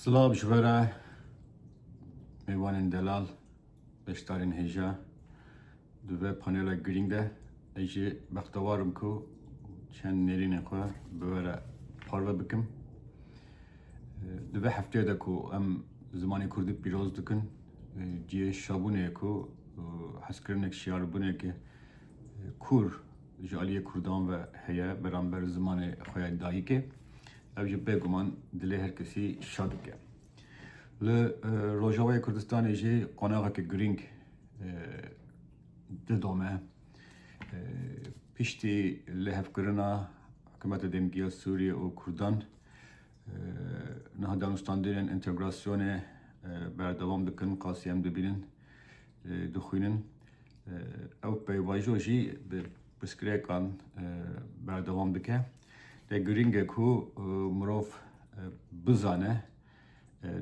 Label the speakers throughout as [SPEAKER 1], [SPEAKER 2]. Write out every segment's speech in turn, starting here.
[SPEAKER 1] Slav jvera میوان دلال بشترین هجا دوه پانیل گرینگ ده ایجی بختوارم کو چند نرین خواه بوره پارو بکم دوه هفته ده کو ام زمانی کردی پیروز دکن جیه شابونه کو حسکرنک شیاربونه که کور جالی کردان و هیا برانبر زمان خواه دایی که اوجه بگمان دلی هر کسی شاد که ل روجاوی کردستان ایجی قناعه که گرینگ ددامه پیشتی لحف کرنا حکومت دمگیه سوریه و کردان نه دانستاندین انتگراسیون بردوام دکن قاسیم دبینن دخوینن او پیواجوجی بسکره کان بردوام دکه ده گرینگ کو مروف بزانه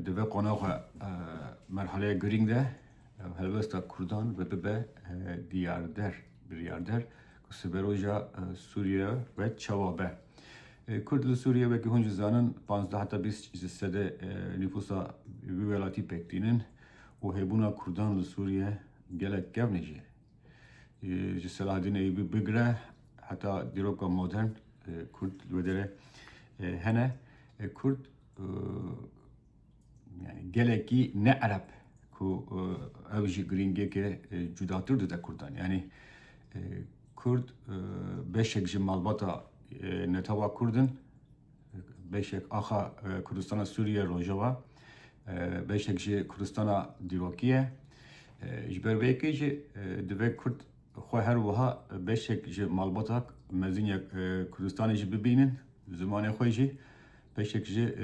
[SPEAKER 1] دوه قناعه مرحله گرینگ ده هلوستا کردان و به دیاردر کسبروجا سوریه و چوابه کرد سوریه و که هنج زانن 15 حتی 20 سده نفوسا ولاتی پکتینن و هبونا کردان سوریه گلک گونجی جسلا دین ایبی بگره حتی دیروکا مدرن کرد ودره هنه کرد yani geleki ne Arap ku evji gringe ke judatır da Kurdan yani Kurd beşek jimalbata netava Kurdun beşek aha Kurdistana Suriye Rojava beşek ji Kurdistana Dirokiye jber vekeci dve Kurd xwe her wiha beşek ji malbata mezinya Kurdistanê jî bibînin zimanê xwe jî beşek ji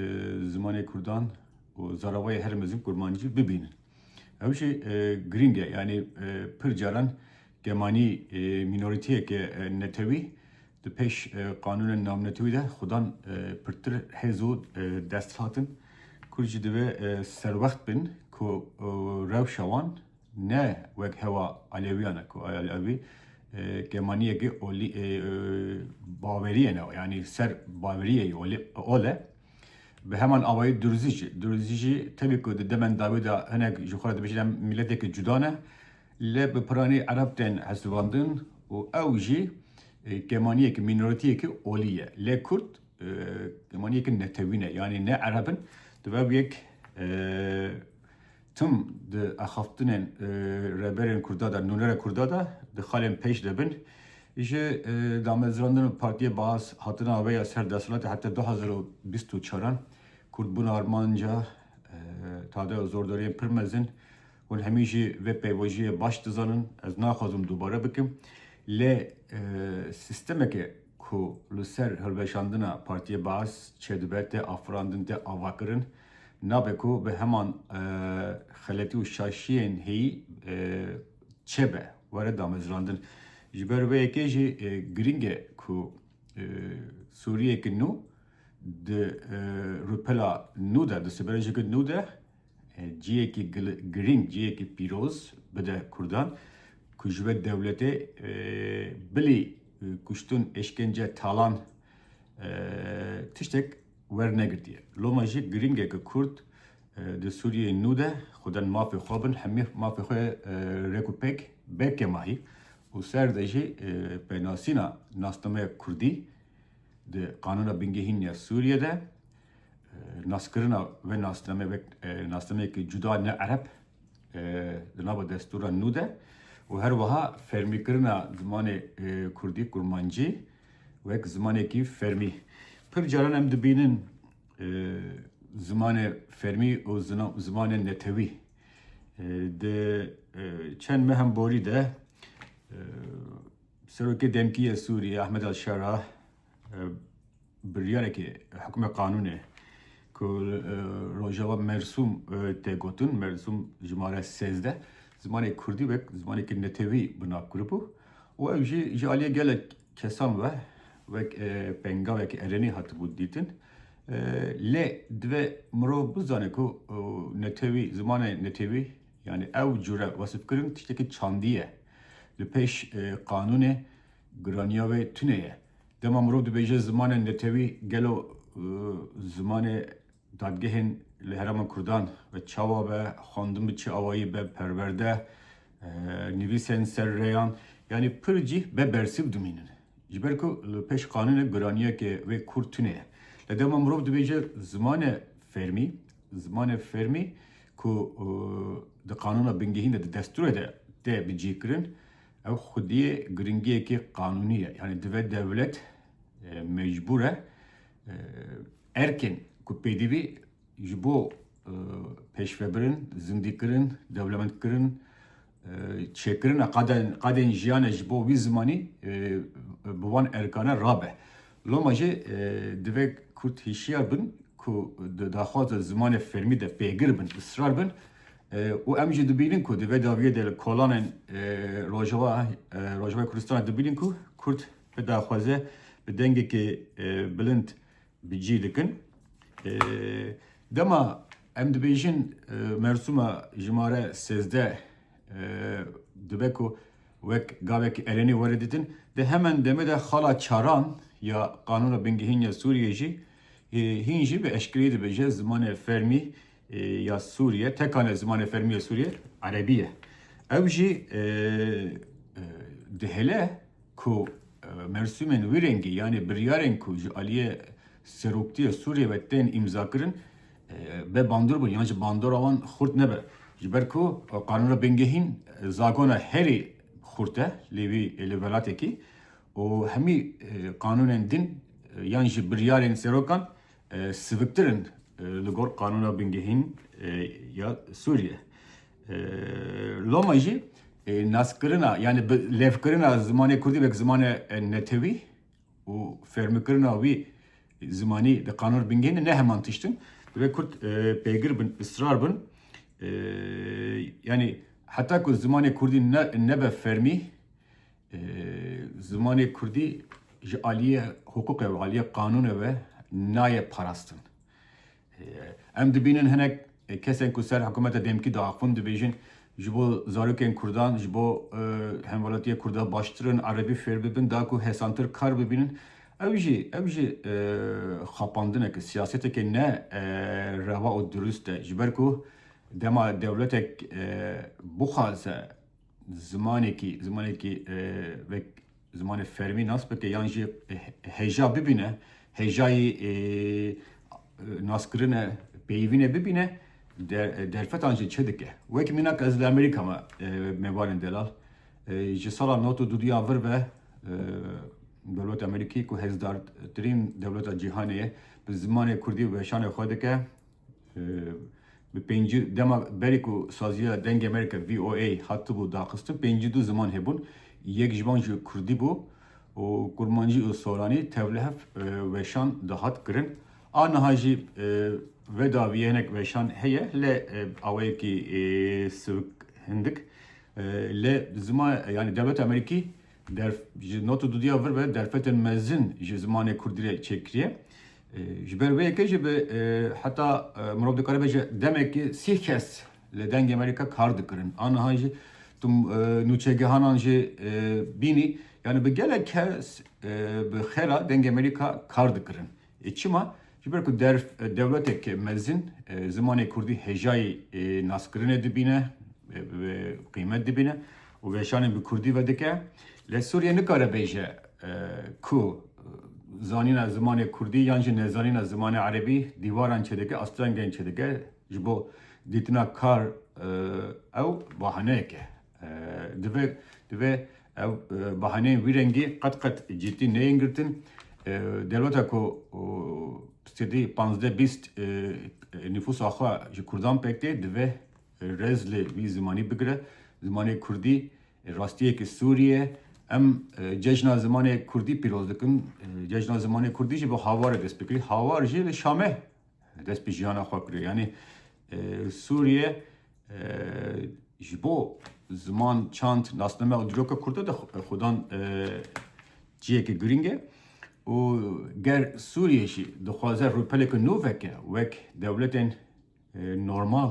[SPEAKER 1] zimanê Kurdan و زاروای هر مزین کرمانجی ببینن. اوشی گرینگه یعنی پر جاران گمانی مینوریتیه که نتوی د پیش قانون نام نتوی ده خودان پرتر هزو دست هاتن کرجی دوه سر وقت بین که رو شوان نه وک هوا علیویانه که علیوی گمانیه که باوریه نه یعنی سر باوریه اوله به همان آوای درزیجی tabii ki demen davida henek yukarıda bir şeyden milletteki cudane le be prani Arap'ten hasvandın o avji kemaniye ki minoritiye ki oliye le Kürt kemaniye ki netevine yani ne Arap'ın da bir tüm de ahaftının reberin Kurdada nunere Kurdada de halen peş debin İşte damezranların partiye bazı hatına veya serdasılatı hatta 2024 Kurd bunu Armanca tadı zordariye pirmezin on hemişi ve peyvajiye baş dizanın az naxazım dubara bikim le sistemeke ku luser helbeşandına partiye bazı çedibette afrandın de avakırın nabeku ve hemen xeleti u şaşiyen heyi çebe vare damezrandın جبر به یکیجی گرینگه کو سوریه که نو د روپلا نو ده د سبرنجی که نو ده جیه که گرینگ جیه که پیروز بده کردان که جوه دولته بلی کشتون اشکنجه تالان تشتک ور نگردیه لوما جی گرینگه که کرد د سوریه نو ده خودن مافی خوابن همی مافی خواه رکو پک بکه ماهی و سردجی بناسینا ناسنامه کردی de kanuna bingehiniya Suriye'de naskırına ve nasname ki cuda ne Arap de naba destura nude ve her vaha fermikirina zamanı Kurdi kurmancı ve zamanı ki fermi pır caran em dibinin zamanı fermi o zamanı netevi de çen mehem bori de سروکه دمکیه سوریه احمد الشارع بریاره که حکم قانونه که روجاوا مرسوم تگوتون مرسوم جماره 13 زمان کردی و زمانی که نتوی بنا کربو و اوجی جالیه گله کسان و پنگا و که ارنی هات بود دیتن لی دوه مرو بزانه که نتوی زمان نتوی yani ev cüre vasıf kırın tişteki çandiye peş kanune graniya ve tüneye. Demam ro de beje zamanı netevi gelo zamanı dadgehen li Herêma Kurdan ve çawa be xwendin bi çi awayî be perwerde nivîsên ser rêyan yani pir cih be bersiv dimînin ji ber ku li pêş qanûnê giraniyekê wê Kurd tune ye li dema mirov dibêje zimanê fermî ku di qanûna bingehîn de di destûrê de tê bicîkirin ew xwediyê giringiyekî qanûnî ye yani dibe devlet mecbûr e erkên ku pêdivî ji bo pêşvebirin, zindîkirin, dewlemendkirin, çêkirina qadên jiyanê ji bo wî zimanî bi wan erkane rabe. Loma jî divê Kurd hişyar bin ku di daxwaza zimanê fermî de pêgir bin, ısrar bin û em jî dibînin ku divê daviyê de li kolanên Rojavayê Kurdistanê dibînin ku Kurd bi daxwaze bi dengekî bilind bicî dikin. Dema em dibêjin mersûma jimare 13 dibe ku wek gavekî erenî were didin de hemen demê de xala çaran ya qanûna bingehîn ya Sûriyê jî hîn jî bi eşkeriyê dibêje zimanê fermî ya Sûriye tekane zimanê fermî ya Sûriye Erebî ye. Ew jî dihêle ku mersûmên wî rengî yani biryarên ku ji aliyê seroktiya Sûriye ve tên imzakirin be bandor bûn yan ji bandora wan xurt nebe ji ber ku qanûna bingehîn zagona herî xurt e lê wî li welatekî û hemî qanûnên din yan ji biryarên serokan siviktirin li gor qanûna bingehîn ya Sûriye. Loma jî naskirina yani levkirina zimanê Kurdî vek zimanê netewî û fermikirina wî zimanî di qanûna bingehîn ne heman tiştin ve Kurd pêgir bin, ısrar bin yani heta ku zimanê Kurdî nebe fermî zimanê Kurdî ji aliyê hukukê ve aliyê qanûnê ve naye parastin. Em dibînin hinek kesên ku ser hikûmeta demkî diaxivin dibêjin ji bo zarokên Kurdan ji bo hemwelatiyê Kurda baştirin Erebî fêr bibin da ku hesantir kar bibînin ew jî xapandinek siyasetekê ne reva û durust e ji ber ku dema dewletek bixwaze zimanekî vek zimanê fermî nas bike yan jî heja bibîne hejayê naskirine peyvîne bibîne derfetan jî çi dike wek minak ez li Amerîka me mêvarên delal ji sala not û dudiya vir ve dewleta Amerîkî ku hezdartirîn dewleta cîhanê ye bi zimanê Kurdî û weşanê xwe dike bi pêncî dema berî ku saziya dengê Amerîka VOA hatibû daxistin 52 ziman hebûn yek ji wan ji Kurdî bû û kurmancî û soranî tevlihev weşan dihat kirin aniha jî ve daviyê hinek weşan heye lê awayekî sivik hindik lê ziman yani dewleta Amerîkî ji notu dudiya vir ve derfetên mezin ji zimanê Kurdî re çêkiriye ji ber vê yekê jî bi heta mirov dikare bêje demekî 30 kes li dengê Amerîka kar dikirin aniha jî nûçegehanan jî bînî yani bi gelek kes bi xêra dengê Amerîka kar dikirin çima ji ber ku devletek mezin zimanê Kurdî hejayê naskirinê dibîne ve qîmet dibîne û weşanên bi Kurdî ve dike li Sûriye nikare bêje ku zanîna zimanê Kurdî yan jî nezanîna zimanê Erebî dîwaran çêdike astrengên çêdike ji bo dîtina kar ew bahaneyek e divê ew bahaneyên wî rengî qet cidî neyên girtin devleta ku stêdî 15-20 nüfusa xwe ji Kurdan pek tê divê rez li wî zimanî bigire zimanê Kurdî rastiyekî Sûriye em cejna zimanê Kurdî pîroz dikin cejna zimanê Kurdî jî bi hawarê dest bikirî hawar jî li Şamê dest bi jiyana xwe kiriye yani Sûriye ji bo ziman çand nasname û diroka Kurda de xudan ciyekî giring e û ger Sûriye jî dixwaze rûpeleke nû veke wek dewletên normal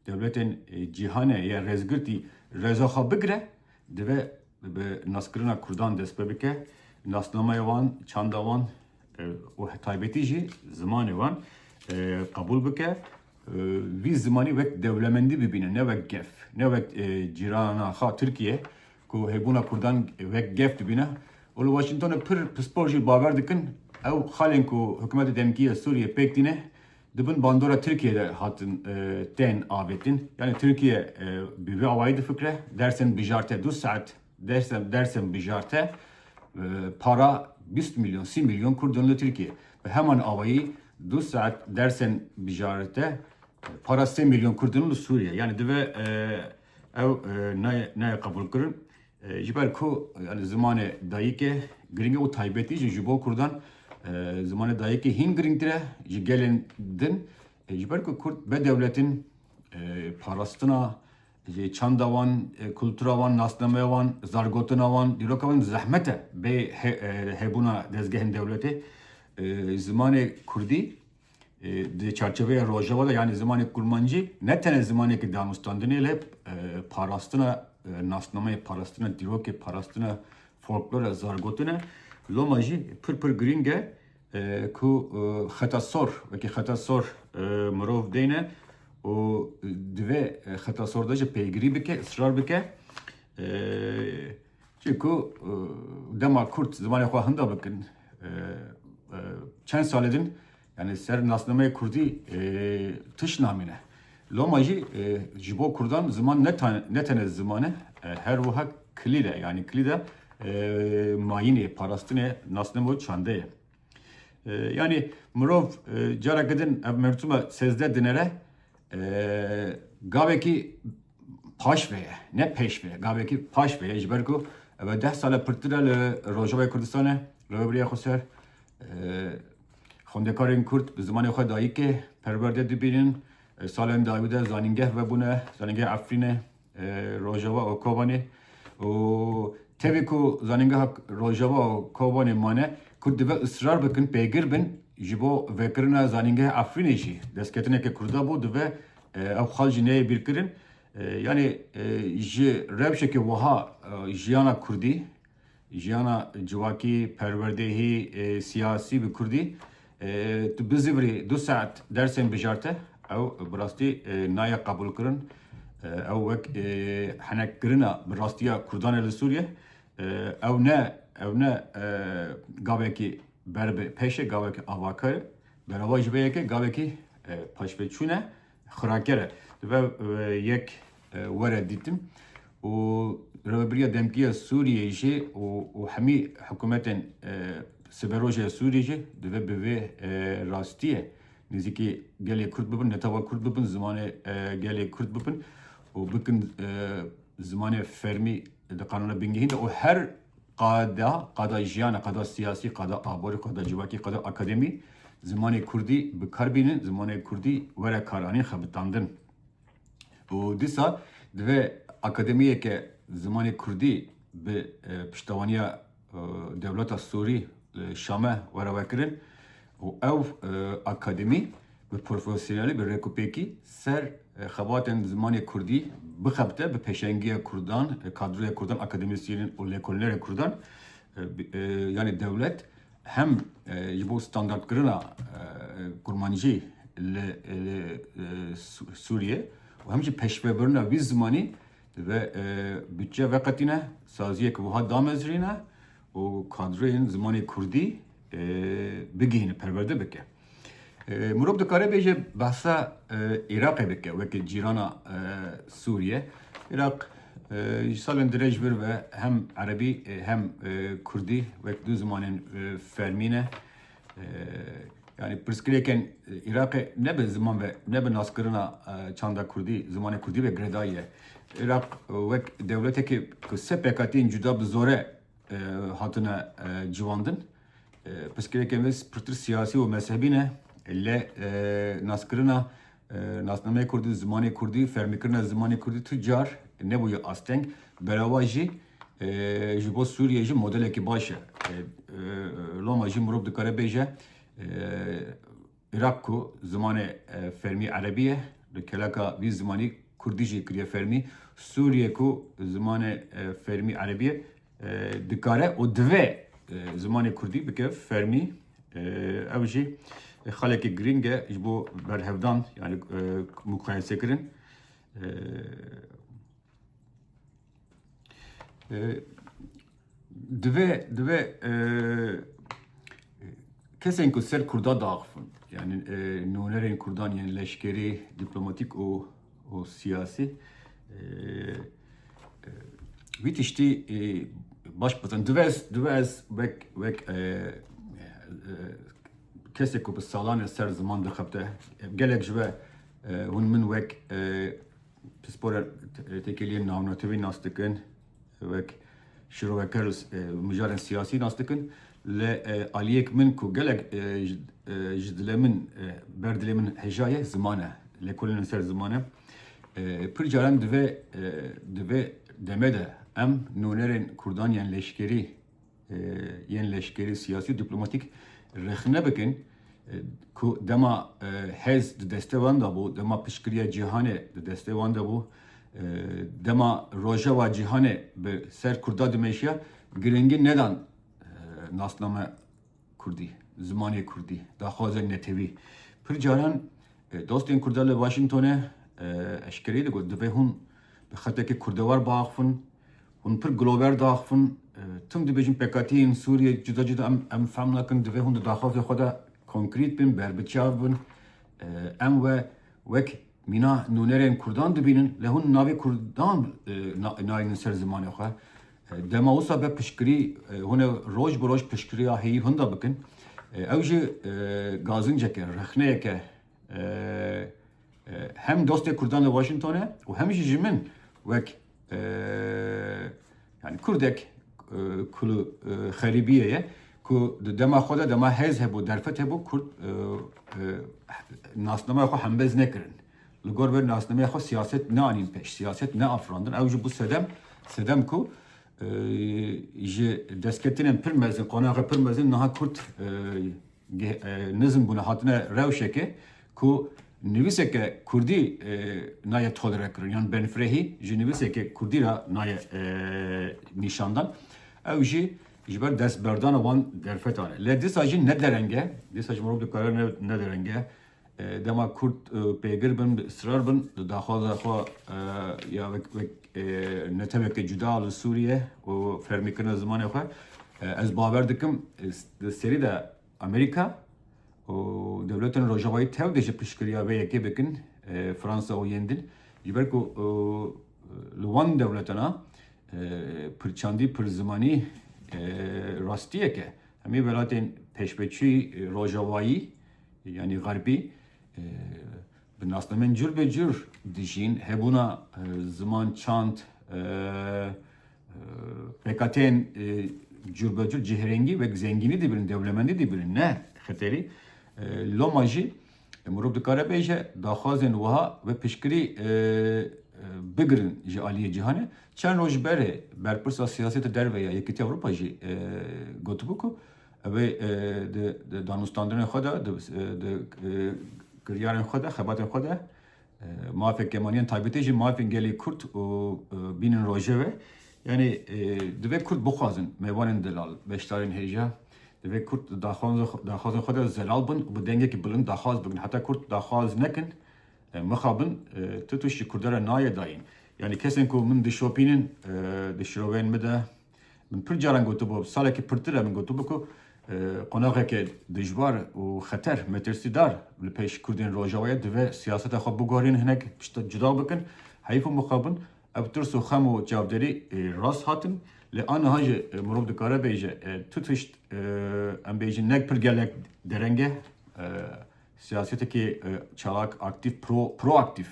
[SPEAKER 1] devletên cîhanê ya rezgirtî reza xwe bigire divê bi naskirina Kurdan dest pê bike nasnameya wan çanda wan û taybetî jî zimanê wan qebûl bike وی زمانی وک دولمندی ببینه نه وک گف نه وک جیرانا خا ترکیه کو هبونا کردان وک گف ببینه اول واشنطن پر پسپورجی باور دکن او خالن کو حکومت دمکیه سوریه پکتینه دبن باندورا Türkiye'de hatın ten abetin yani Türkiye bir avaydı fikre dersen bijarte 2 saat dersen bijarte para 20 milyon 10 milyon kurdonlu Türkiye ve hemen avayı 2 saat dersen bijarte para 10 milyon kurdonlu Suriye yani deve ev ne kabul kırın jiber ko yani zamanı dayike gringe o taybeti jibo kurdan zamanı dayike hin gringtire gelin din jiber ko kurt be devletin parastına çandavan kulturavan nasnamevan zargotunavan dirokavan zahmete be hebuna dezgehen devleti zamanı kurdi de çerçeveye Rojava'da yani zamanı kurmancı ne tane zamanı ki danustandını hep parastına nasnamayı parastına diroke parastına folklora zargotuna lomajı pır gringe ku xatasor ve ki xatasor mrov deyne o dve xatasorda je peygiri bike ısrar bike çünkü dema kurt zamanı xwahında bakın çend saledin yani ser nasnamaya kurdi tış namine lomajı jibo kurdan zaman ne tane zamanı her vuha klide yani klide mayine parastine nasnamo çandeye yani mrov carakadın mertuma sezde dinere gaveki paşveye ne peşveye gaveki paşveye jiberku ve 10 sala pırtıra Rojava Kurdistan'a Rojava Khoser Xondekarin Kurd zamanı xwe dayike perverde dibinin salen davide zaningeh ve bune zaningeh Afrin'e Rojava o Kobani o teviku zaningeh Rojava o Kobani mane Kurd ve ısrar bakın peygir bin jibo vekirina zaningeh Afrin'e jî desketine ke Kurda bu ve ev xalci neye bir kirin yani ji revşeki vaha jiyana Kurdi jiyana civaki perverdehi siyasi bir Kurdi tu bizivri 2 saat dersen bijarte ev birasti naya kabul kirin ev vek hanek kirina birastiya Kurdan el Suriye ev ne gaveki berbe peşe gaveki avakar berava jibeyeke gaveki paşveçune xrakere ve yek were ditim o Revbriya Demkiya Suriye jî o hemî hükümetin Siberoja Suriye jî dibe bi rastiye nizîkî gelê Kurd bibin netava Kurd bibin zimanê gelê Kurd bibin û bikin zimanê fermî di kanûna bingehîn de o her qada jiyana qada siyasî qada aborî qada civakî qada akademî zimanê Kurdî bikarbînin zimanê Kurdî were karanî xebitandin û dîsa divê akademiyeke zimanê Kurdî bi piştevaniya devleta Sûrî Şamê were vekirin û ew akademî bi profesyonelî bi rêkupêkî ser xebatên zimanê Kurdî bixebite bi pêşengiya Kurdan kadroya Kurdan akademisyenên û lêkolînerên Kurdan yani devlet hem ji bo standardkirina kurmancî li Suriye û hem jî peşvebirina vî zimanî ve bütçe veqetîne saziyek wiha damezrîne û kadroyên zimanê Kurdî bigihîne perverde bike. Mirov dikare bêje behsa Iraqê bike wekî cîrana Suriye. Iraq salên dirêj bir ve hem Erebî hem Kurdî wek du zimanên fermîne yani pirsgirêkên Iraqê ne bi ziman ve ne bi naskirina çanda Kurdî zimanê Kurdî ve girêdayî Iraq wek devletekî ku sê pekatiyên cuda bi zorê hatine civandin pirsgirêkên wê pirtir siyasî û mezhebî ne le naskirina nasnameyê Kurdî zimanê Kurdî fermîkirina zimanê Kurdî tu car nebûye asteng berava jî ji bo Sûriye jî modelekî baş e loma jî mirov dikare bêje Iraq ku zimanê fermî Erebî ye li keleka vî zimanî Kurdî jî kiriye fermî Sûriye ku zimanê fermî Erebî ye dikare û divê zimanê Kurdî bike fermî ew jî خالکی گرینگه bu berhevdan yani mukayese kirin. Dve kesin ku ser Kurda dağıfın. Yani nûnerên Kurdan yani leşkeri, diplomatik o siyasi. Wî tiştî başbakan divez wek kesek ku bi salan ser ziman dixebite gelek ji we hûn min wek pispora tekeliyên navnetewî nas dikin wek şirovekar mijarên siyasî nas dikin li aliyek min ku gelek ji dilê min berdilê min hejaye ziman e lêkolînên ser ziman e pir caran divê deme de em nûnerên Kurdan yên leşkerî siyasî diplomatik rexne bikin ku dema hez di destê wan de bû dema piştgiriya cîhanê di destê wan de bû dema rojeva cîhanê bi ser Kurda dimeşiya giringî nedan nasname Kurdî zimanê Kurdî daxwazên netewî pir caran dostên Kurda li Washingtonê eşkerî digot divê hûn bi xetekê kurdewar biaxivin hûn pir gilober daxivin tim dibêjin pekatiyên Sûriye cuda cuda em fehm nakin divê hûn di daxwazê xwe de konkrît bin berbiçav bin em wek mîna nûnerên Kurdan dibînin lê hûn navê Kurdan nayînin ser zimanê xwe dema wisa be piştgirî hûn ê roj bi roj piştgiriya heyî hûn de bikin ew jî gazinceke rexneyeke hem dostê Kurdan li Washingtonê û hem jî ji min wek yani Kurdek kulu xerîbiyeye ku di dema xwe de dema hez hebû derfet hebû Kurd nasnameya xwe hembez nekirin li gor vê nasnameya xwe siyaset neanîn pêş siyaset neafirandin ew jî bu sedem ku ji destketinên pir mezin qonaxê pir mezin niha Kurd nizm bûne hatine rewşekê ku nivîseke Kurdî naye tolere kirin yan benfrehî ji nivîseke Kurdî ra naye nîşandan ew jî ji ber destberdana wan derfetan e lê dîsa jî ne derenge dîsa ji mirov dikare ne derenge dema Kurd pêgir bin bi israr bin di daxwaza xwe ya wek neteweke cuda li Sûriye û fermîkirina zimanê xwe ez bawer dikim di serî de Amerîka û devletên Rojavayî tev de ji piştgiriya vê yekê bikin Fransa û yên din ji ber ku li wan devletena pirçandî pir zimanî rastiyeke hemî welatên pêşveçûyî Rojavayî yani Xerbî bi nasnamên cür be cür dijîn hebûna ziman çand pekatên cür be cür cihrengî ve zengînî dibînin dewlemendî dibînin ne xeterî loma jî mirov dikare bêje daxwazên wiha ve piştgirî bigirin ji aliyê cîhanê çend roj berê berpirsa siyasetê derve ya Yekîtiya Ewropa jî gotibû ku ew di danûstandinê xwe de di giryarên xwe de xebatên xwe de mafek kemaniyên taybetê jî mafên gelê Kurd û bînin rojeve yani divê Kurd bixwazin mêvanên delal beşdarên hêja divê Kurd daxwazên xwe de zelal bin bi dengekî bilind daxwaz bikin heta Kurd daxwaz nekin mixabin tu tuştî Kurdere naye dayîn yani kesên ku min dişopînin di şiroveyên me de min pir caran gotibû salekî pirtir min gotibû ku qonaxeke dijwar û xeter metirsîdar li pêş Kurdên Rojavayê divê siyaseta xwe biguherîn hinek pişta cuda bikin heyf û mixabin ev tirs û xem û çavderî rast hatin lê aniha jî mirov dikare bêje tu tişt em bêjin nek pir gelek derenge siyasetekî çalak aktif proaktif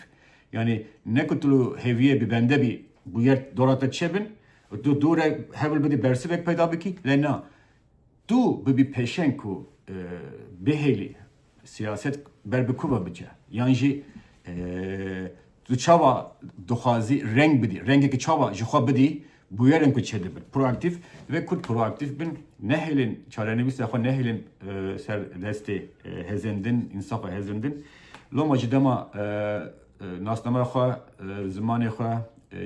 [SPEAKER 1] yani ne ku tu hêviyê bi bende bî bu yer dorata çebin tu dûre hevil bidî bersivek peyda bikî lê na tu bibî pêşeng ku bihêlî siyaset ber bi ku ve bice yan jî tu çawa dixwazî reng bidî rengekî çawa ji xwe bidî bu yerên ku çedibin proaktif ve Kurd proaktif bin nehêlin çarenivîsa xwe nehêlin ser destê hezindin însafa hezindin loma jî dema nasnameya xwe zimanê xwe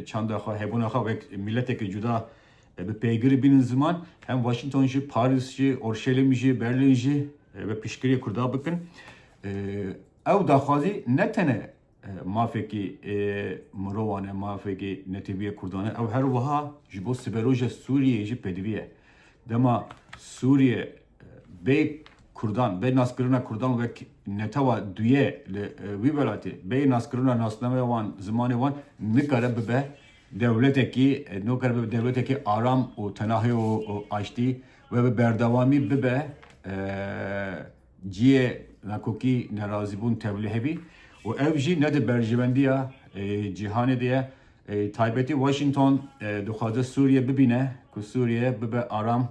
[SPEAKER 1] çanda xwe hebûna xwe wek milletekî cuda bi pêgirî bînin ziman hem Washington jî Paris jî Orşelim jî Berlin jî ve pişkiri Kurda bikin. Ev daxwazî ne tene mafekî mirovan e mafekî netîbiye Kurdan e, ev her wiha ji bo siberoja Sûriyeyê jî pêdivî ye. Dema Sûriye bê Kurdan, bê naskirina Kurdan wek netewà duye li wî welatê, bê naskirina nasnameya wan, zimanê wan nikare bibe devletekî, nikare bibe devletekî aram û tenahî û aştî ve bi berdewamî bibe ciyê nekokî nerazîbûn tevlî hevî û ev jî ne di berjivendiya cîhanê de ye. Taybetî Washington dixwaze Sûriye bibîne ku Sûriye bibe aram,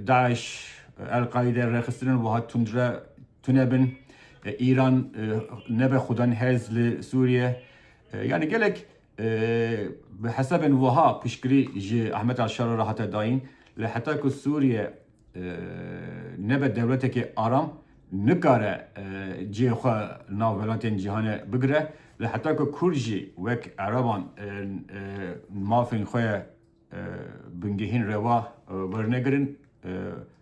[SPEAKER 1] Daeş, El-Kaide rexistinin wiha tune bin, İran nebe xudan hez li Sûriye. Yani gelek bi hesabên wiha piştgirî ji Ahmet Alşara re hate dayîn li heta ku Sûriye nebe devletekî aram nikare ciyê xwe nav welatên cîhanê bigire li heta ku Kurd jî wek Ereban mafên xwe bingehîn reva wernegirin,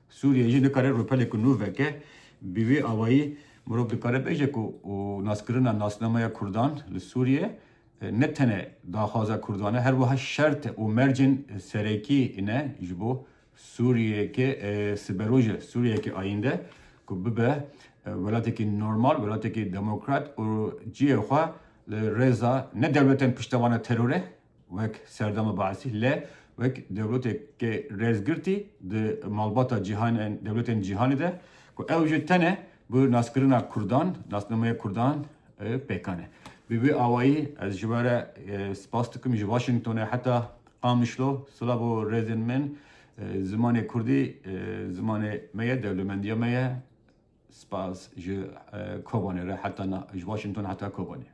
[SPEAKER 1] Sûriye jî nikare rûpelek nû veke. Bi vî awayî mirov dikare bêje ku naskirina nasnameya Kurdan li Sûriye ne tene daxwaza Kurdan e, her wiha şert û mercên serekî ne ji bo Sûriyeyekê siberoja Sûriyeyekê ayînde ku bibe welatekî normal, welatekî demokrat û ciyê xwe li rêza ne devletên piştevana terore wek Serdema Baesî le wek devleteke rêzgirtî di malbata cîhanên devletên cîhanê de ku ew jî tene bi naskirina Kurdan, nasnameya Kurdan pêkan e. Bi vî awayî ez ji we re spas dikim ji Washingtonê heta qamişlo silav û rêzên min zimanê Kurdî zimanê me ye, dewlemendiya me ye. Spas ji Kobanê re heta ji Washington heta Kobanê.